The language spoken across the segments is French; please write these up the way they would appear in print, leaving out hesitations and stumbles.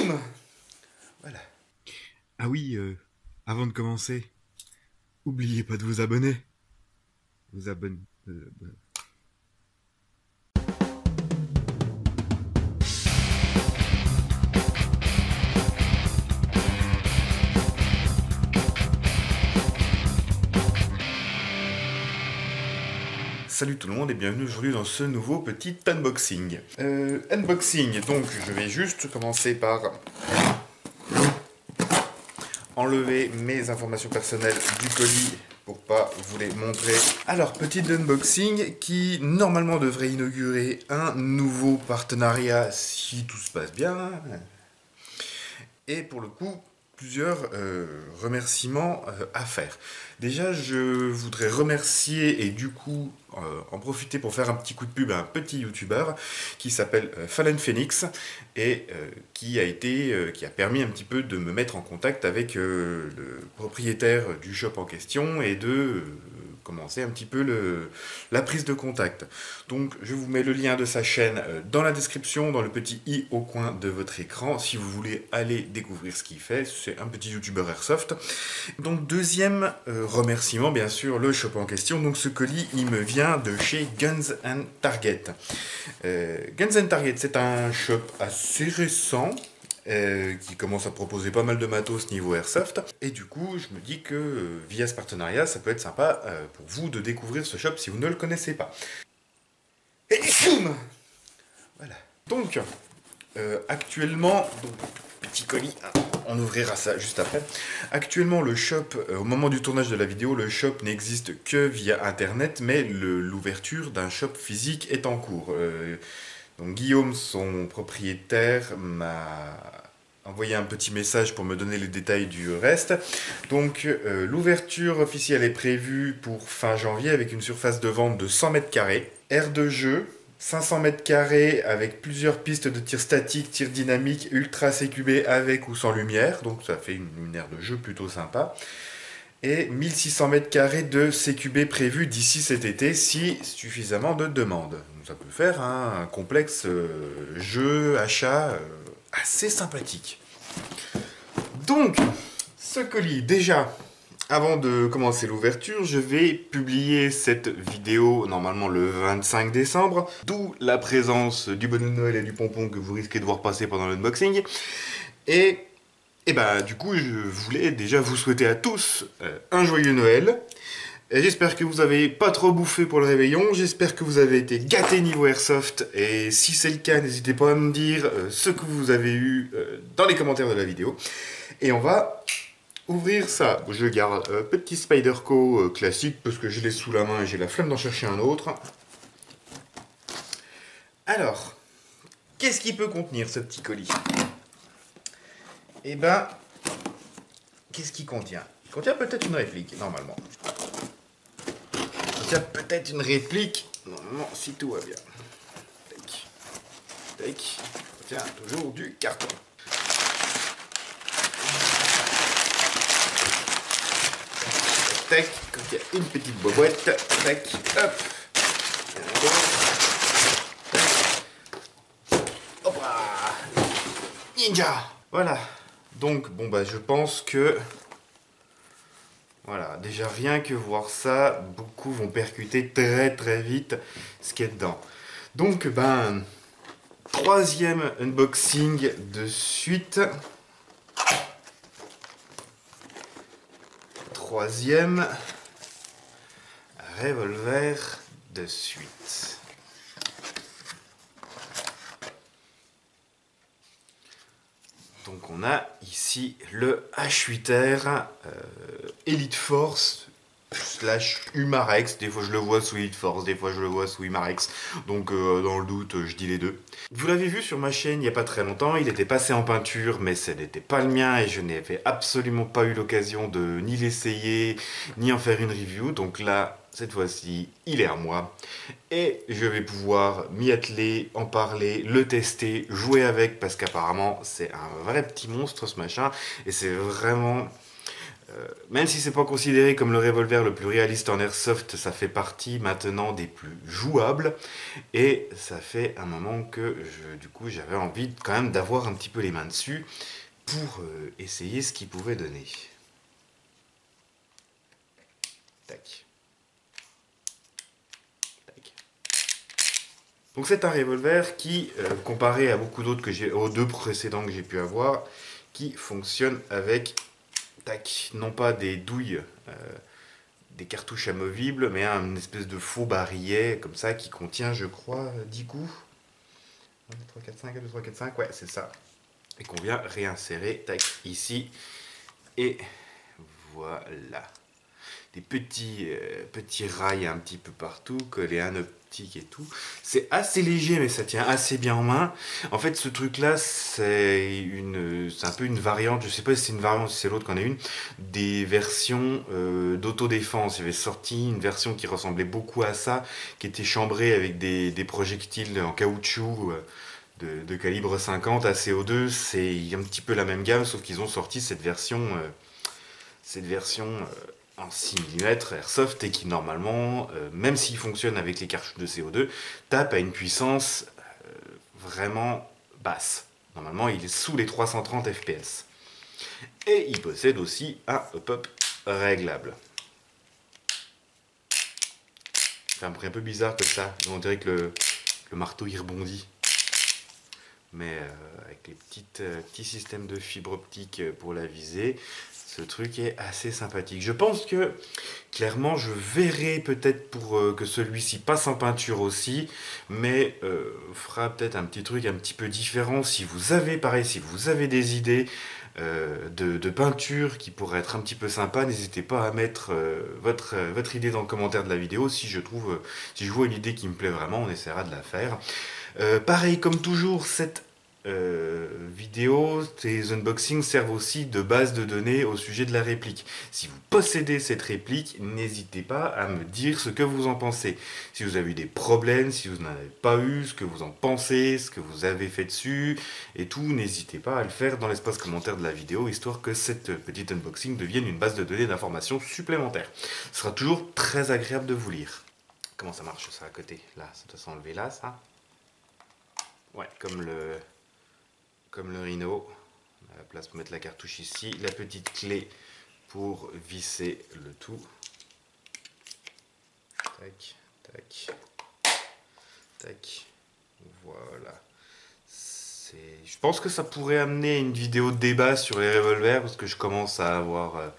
choum. Voilà. Ah oui, avant de commencer, oubliez pas de vous abonner. Vous abonnez. Salut tout le monde et bienvenue aujourd'hui dans ce nouveau petit unboxing. Unboxing, donc je vais juste commencer par enlever mes informations personnelles du colis pour pas vous les montrer. Alors, petit unboxing qui normalement devrait inaugurer un nouveau partenariat si tout se passe bien. Et pour le coup, plusieurs remerciements à faire. Déjà, je voudrais remercier et du coup en profiter pour faire un petit coup de pub à un petit youtubeur qui s'appelle Fallen Phoenix et qui a permis un petit peu de me mettre en contact avec le propriétaire du shop en question et de commencer un petit peu la prise de contact. Donc je vous mets le lien de sa chaîne dans la description, dans le petit i au coin de votre écran, si vous voulez aller découvrir ce qu'il fait. C'est un petit youtubeur airsoft. Donc deuxième remerciement, bien sûr, le shop en question. Donc ce colis, il me vient de chez Guns and Target. Guns and Target, c'est un shop assez récent, qui commence à proposer pas mal de matos niveau airsoft. Et du coup, je me dis que via ce partenariat, ça peut être sympa pour vous de découvrir ce shop si vous ne le connaissez pas. Et boum, voilà. Donc, actuellement, petit colis, on ouvrira ça juste après. Actuellement, le shop, au moment du tournage de la vidéo, le shop n'existe que via internet, mais l'ouverture d'un shop physique est en cours. Donc Guillaume, son propriétaire, m'a envoyé un petit message pour me donner les détails du reste. Donc l'ouverture officielle est prévue pour fin janvier avec une surface de vente de 100 mètres carrés, aire de jeu, 500 mètres carrés avec plusieurs pistes de tir statique, tir dynamique, ultra CQB avec ou sans lumière. Donc ça fait une aire de jeu plutôt sympa. Et 1600 mètres carrés de CQB prévu d'ici cet été si suffisamment de demandes. Ça peut faire un complexe jeu, achat assez sympathique. Donc, ce colis, déjà, avant de commencer l'ouverture, je vais publier cette vidéo normalement le 25 décembre, d'où la présence du bonnet de Noël et du pompon que vous risquez de voir passer pendant l'unboxing. Et bah du coup, je voulais déjà vous souhaiter à tous un joyeux Noël. J'espère que vous avez pas trop bouffé pour le réveillon, j'espère que vous avez été gâtés niveau airsoft, et si c'est le cas, n'hésitez pas à me dire ce que vous avez eu dans les commentaires de la vidéo. Et on va ouvrir ça. Je garde petit Spyderco classique parce que je l'ai sous la main et j'ai la flemme d'en chercher un autre. Alors, qu'est-ce qu'il peut contenir ce petit colis ? Eh ben, qu'est-ce qu'il contient ? Il contient peut-être une réplique, normalement. Il contient peut-être une réplique, normalement, si tout va bien. Tac. Tac. Il contient toujours du carton. Tac. Il contient une petite boîte. Tac. Hop. Hop là. Ninja. Voilà. Donc, bon bah je pense que, voilà, déjà rien que voir ça, beaucoup vont percuter très très vite ce qu'il y a dedans. Donc, ben, troisième unboxing de suite. Troisième revolver de suite. Donc on a ici le H8R Elite Force / Umarex. Des fois je le vois sous Elite Force, des fois je le vois sous Umarex. Donc dans le doute, je dis les deux. Vous l'avez vu sur ma chaîne il n'y a pas très longtemps, il était passé en peinture, mais ce n'était pas le mien et je n'avais absolument pas eu l'occasion de ni l'essayer, ni en faire une review. Donc là, cette fois-ci, il est à moi. Et je vais pouvoir m'y atteler, en parler, le tester, jouer avec, parce qu'apparemment, c'est un vrai petit monstre ce machin. Et c'est vraiment Même si c'est pas considéré comme le revolver le plus réaliste en airsoft, ça fait partie maintenant des plus jouables. Et ça fait un moment que du coup j'avais envie quand même d'avoir un petit peu les mains dessus pour essayer ce qu'il pouvait donner. Tac. Tac. Donc c'est un revolver qui, comparé à beaucoup d'autres aux deux précédents que j'ai pu avoir, qui fonctionne avec, tac, non pas des douilles, des cartouches amovibles, mais une espèce de faux barillet comme ça qui contient, je crois, 10 coups. 1, 2, 3, 4, 5, 1, 2, 3, 4, 5, ouais, c'est ça. Et qu'on vient réinsérer, tac, ici. Et voilà. Des petits rails un petit peu partout, collés à un optique et tout. C'est assez léger, mais ça tient assez bien en main. En fait, ce truc-là, c'est un peu une variante, je sais pas si c'est une variante, si c'est l'autre qu'on a une, des versions d'autodéfense. Il y avait sorti une version qui ressemblait beaucoup à ça, qui était chambrée avec des projectiles en caoutchouc de calibre 50 à CO2. C'est un petit peu la même gamme, sauf qu'ils ont sorti cette version en 6 mm airsoft et qui normalement, même s'il fonctionne avec les cartouches de CO2, tape à une puissance vraiment basse. Normalement, il est sous les 330 fps. Et il possède aussi un hop-up réglable. C'est un bruit un peu bizarre comme ça. On dirait que le marteau il rebondit. Mais avec les petits systèmes de fibre optique pour la visée, ce truc est assez sympathique. Je pense que, clairement, je verrai peut-être pour que celui-ci passe en peinture aussi, mais fera peut-être un petit truc un petit peu différent. Si vous avez, pareil, si vous avez des idées de peinture qui pourraient être un petit peu sympa, n'hésitez pas à mettre votre idée dans le commentaire de la vidéo. Si je vois une idée qui me plaît vraiment, on essaiera de la faire. Pareil, comme toujours, cette vidéo, ces unboxings servent aussi de base de données au sujet de la réplique. Si vous possédez cette réplique, n'hésitez pas à me dire ce que vous en pensez. Si vous avez eu des problèmes, si vous n'en avez pas eu, ce que vous en pensez, ce que vous avez fait dessus, et tout, n'hésitez pas à le faire dans l'espace commentaire de la vidéo, histoire que cette petite unboxing devienne une base de données d'informations supplémentaires. Ce sera toujours très agréable de vous lire. Comment ça marche ça à côté? Là, ça doit s'enlever là, ça. Ouais, comme le Rhino. On a la place pour mettre la cartouche ici. La petite clé pour visser le tout. Tac, tac, tac. Voilà. Je pense que ça pourrait amener une vidéo de débat sur les revolvers parce que je commence à avoir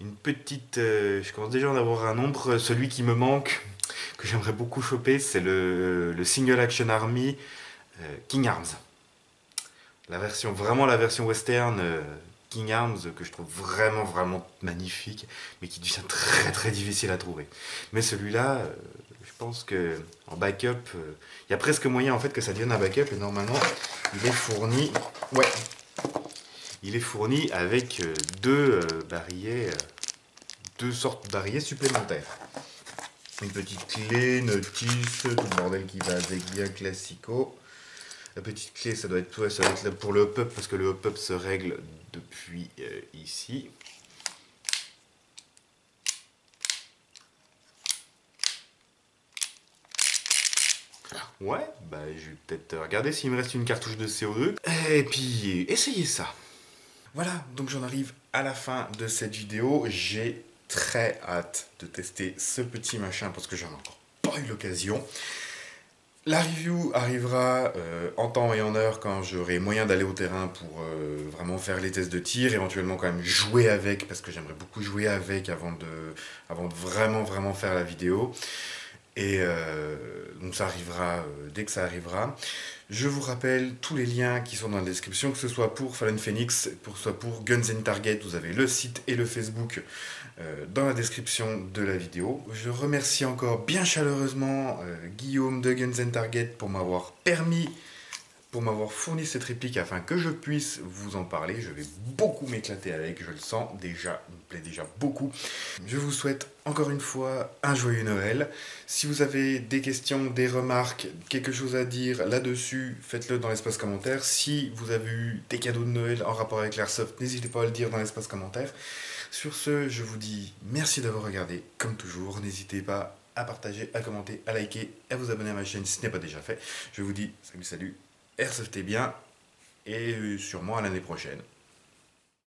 une petite... je commence déjà à en avoir un nombre. Celui qui me manque, que j'aimerais beaucoup choper, c'est le Single Action Army King Arms. La version western King Arms que je trouve vraiment magnifique, mais qui devient très difficile à trouver. Mais celui-là, je pense que en backup, il y a presque moyen en fait que ça devienne un backup et normalement il est fourni. Ouais. Il est fourni avec deux sortes de barillet supplémentaires. Une petite clé, notice, tout le bordel qui va avec bien classico. La petite clé, ça doit être là pour le hop-up, parce que le hop-up se règle depuis ici. Ouais, bah je vais peut-être regarder s'il me reste une cartouche de CO2. Et puis, essayez ça. Voilà, donc j'en arrive à la fin de cette vidéo. J'ai très hâte de tester ce petit machin, parce que j'en ai encore pas eu l'occasion. La review arrivera en temps et en heure quand j'aurai moyen d'aller au terrain pour vraiment faire les tests de tir, éventuellement quand même jouer avec, parce que j'aimerais beaucoup jouer avec avant de vraiment faire la vidéo. Et donc ça arrivera dès que ça arrivera. Je vous rappelle tous les liens qui sont dans la description, que ce soit pour Fallen Phoenix, que ce soit pour Guns and Target, vous avez le site et le Facebook dans la description de la vidéo. Je remercie encore bien chaleureusement Guillaume de Guns and Target pour m'avoir fourni cette réplique afin que je puisse vous en parler. Je vais beaucoup m'éclater avec, je le sens déjà, il me plaît déjà beaucoup. Je vous souhaite encore une fois un joyeux Noël. Si vous avez des questions, des remarques, quelque chose à dire là-dessus, faites-le dans l'espace commentaire. Si vous avez eu des cadeaux de Noël en rapport avec l'airsoft, n'hésitez pas à le dire dans l'espace commentaire. Sur ce, je vous dis merci d'avoir regardé. Comme toujours, n'hésitez pas à partager, à commenter, à liker, à vous abonner à ma chaîne si ce n'est pas déjà fait. Je vous dis salut, salut, airsoftez bien et sûrement à l'année prochaine.